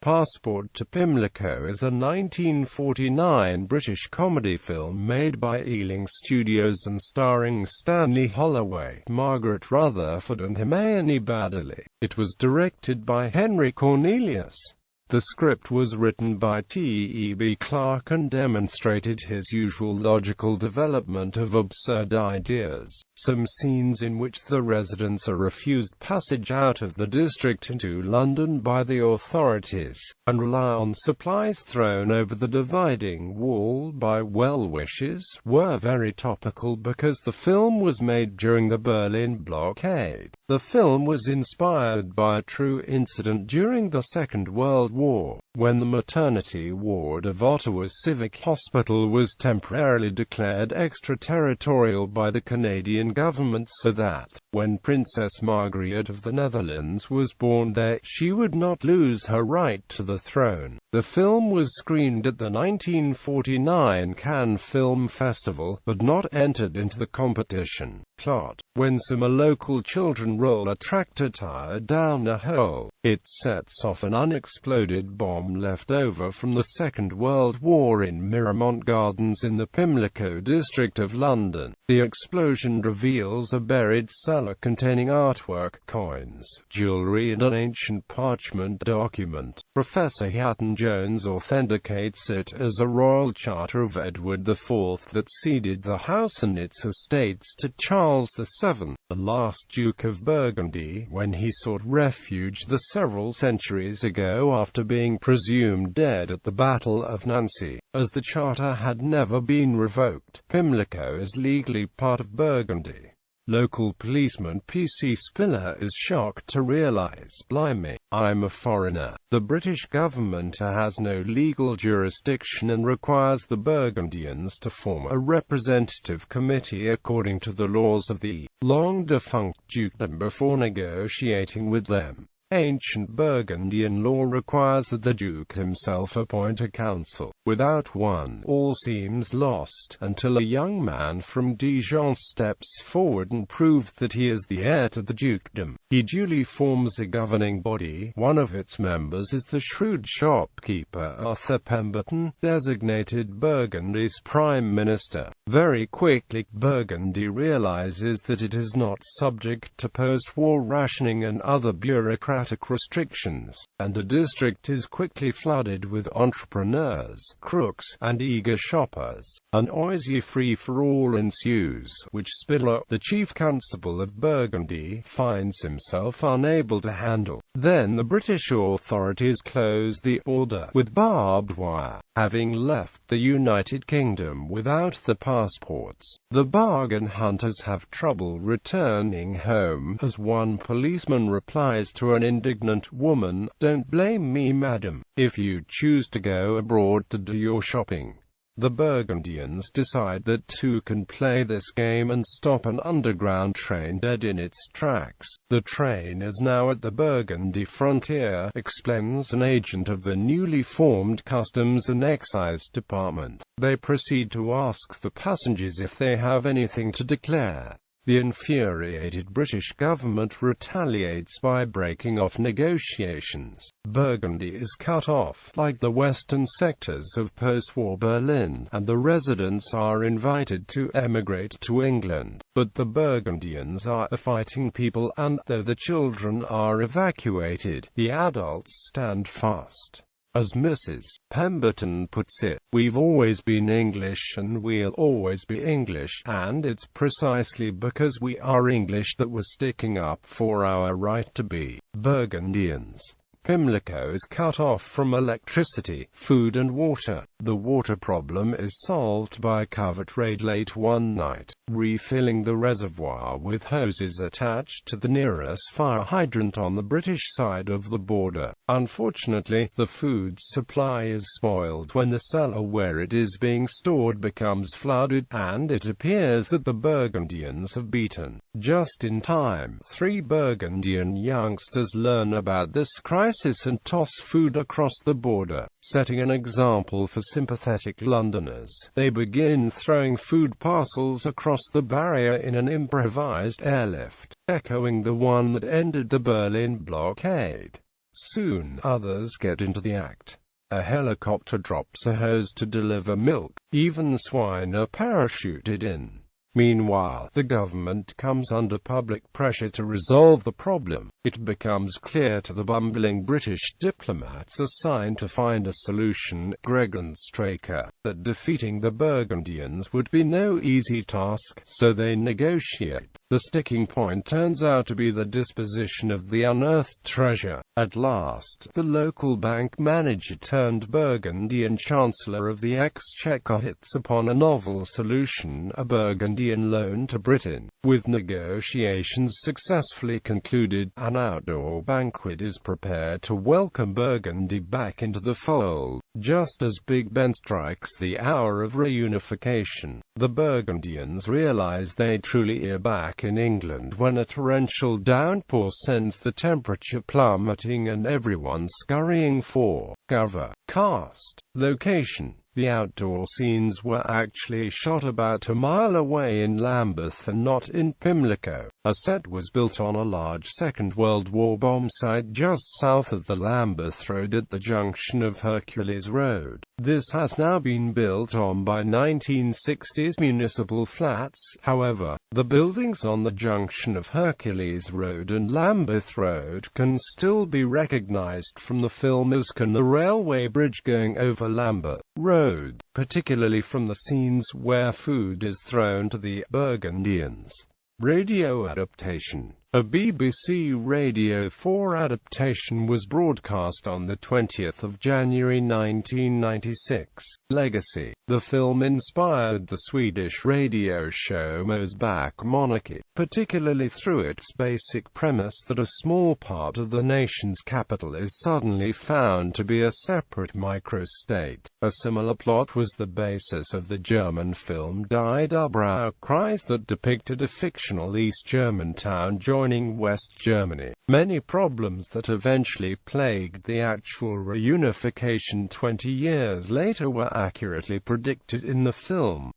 Passport to Pimlico is a 1949 British comedy film made by Ealing Studios and starring Stanley Holloway, Margaret, Rutherford and Hermione Baddeley. It was directed by Henry Cornelius. The script was written by T.E.B. Clarke and demonstrated his usual logical development of absurd ideas. Some scenes in which the residents are refused passage out of the district into London by the authorities, and rely on supplies thrown over the dividing wall by well-wishers, were very topical because the film was made during the Berlin blockade. The film was inspired by a true incident during the Second World War, when the maternity ward of Ottawa's Civic Hospital was temporarily declared extraterritorial by the Canadian government so that, when Princess Margaret of the Netherlands was born there, she would not lose her right to the throne. The film was screened at the 1949 Cannes Film Festival, but not entered into the competition. Plot: when some local children roll a tractor tire down a hole, it sets off an unexploded bomb left over from the Second World War in Miramont Gardens in the Pimlico district of London. The explosion reveals a buried cellar containing artwork, coins, jewelry and an ancient parchment document. Professor Hatton-Jones authenticates it as a royal charter of Edward IV that ceded the house and its estates to Charles VII, the last Duke of Burgundy, when he sought refuge several centuries ago after being presumed dead at the Battle of Nancy. As the charter had never been revoked, Pimlico is legally part of Burgundy. Local policeman P.C. Spiller is shocked to realize, "Blimey, I'm a foreigner." The British government has no legal jurisdiction and requires the Burgundians to form a representative committee according to the laws of the long-defunct dukedom before negotiating with them. Ancient Burgundian law requires that the Duke himself appoint a council. Without one, all seems lost, until a young man from Dijon steps forward and proves that he is the heir to the dukedom. He duly forms a governing body. One of its members is the shrewd shopkeeper Arthur Pemberton, designated Burgundy's prime minister. Very quickly, Burgundy realizes that it is not subject to post-war rationing and other bureaucratic restrictions, and the district is quickly flooded with entrepreneurs, crooks, and eager shoppers. An noisy free-for-all ensues, which Spiller, the chief constable of Burgundy, finds himself unable to handle. Then the British authorities close the order with barbed wire. Having left the United Kingdom without the passports, the bargain hunters have trouble returning home, as one policeman replies to an indignant woman, "Don't blame me, madam, if you choose to go abroad to do your shopping." The Burgundians decide that two can play this game and stop an underground train dead in its tracks. "The train is now at the Burgundy frontier," explains an agent of the newly formed Customs and Excise Department. They proceed to ask the passengers if they have anything to declare. The infuriated British government retaliates by breaking off negotiations. Burgundy is cut off, like the western sectors of post-war Berlin, and the residents are invited to emigrate to England. But the Burgundians are a fighting people, and, though the children are evacuated, the adults stand fast. As Mrs. Pemberton puts it, "We've always been English and we'll always be English, and it's precisely because we are English that we're sticking up for our right to be Burgundians." Pimlico is cut off from electricity, food and water. The water problem is solved by covert raid late one night, refilling the reservoir with hoses attached to the nearest fire hydrant on the British side of the border. Unfortunately, the food supply is spoiled when the cellar where it is being stored becomes flooded, and it appears that the Burgundians have beaten. Just in time, 3 Burgundian youngsters learn about this crisis and toss food across the border, setting an example for sympathetic Londoners. They begin throwing food parcels across the barrier in an improvised airlift, echoing the one that ended the Berlin blockade. Soon, others get into the act. A helicopter drops a hose to deliver milk. Even swine are parachuted in. Meanwhile, the government comes under public pressure to resolve the problem. It becomes clear to the bumbling British diplomats assigned to find a solution, Gregg and Straker, that defeating the Burgundians would be no easy task, so they negotiate. The sticking point turns out to be the disposition of the unearthed treasure. At last, the local bank manager turned Burgundian Chancellor of the Exchequer hits upon a novel solution, a Burgundian loan to Britain. With negotiations successfully concluded, an outdoor banquet is prepared to welcome Burgundy back into the fold. Just as Big Ben strikes the hour of reunification, the Burgundians realize they truly are back in England when a torrential downpour sends the temperature plummeting and everyone scurrying for cover. Cast. Location. The outdoor scenes were actually shot about a mile away in Lambeth and not in Pimlico. A set was built on a large Second World War bomb site just south of the Lambeth Road at the junction of Hercules Road. This has now been built on by 1960s municipal flats. However, the buildings on the junction of Hercules Road and Lambeth Road can still be recognized from the film, as can the railway bridge going over Lambeth Road, particularly from the scenes where food is thrown to the Burgundians. Radio adaptation. A BBC Radio 4 adaptation was broadcast on the 20th of January 1996. Legacy. The film inspired the Swedish radio show Mosback Monarchy, particularly through its basic premise that a small part of the nation's capital is suddenly found to be a separate microstate. A similar plot was the basis of the German film Die Dobrau Kreis that depicted a fictional East German town joining West Germany. Many problems that eventually plagued the actual reunification 20 years later were accurately predicted in the film.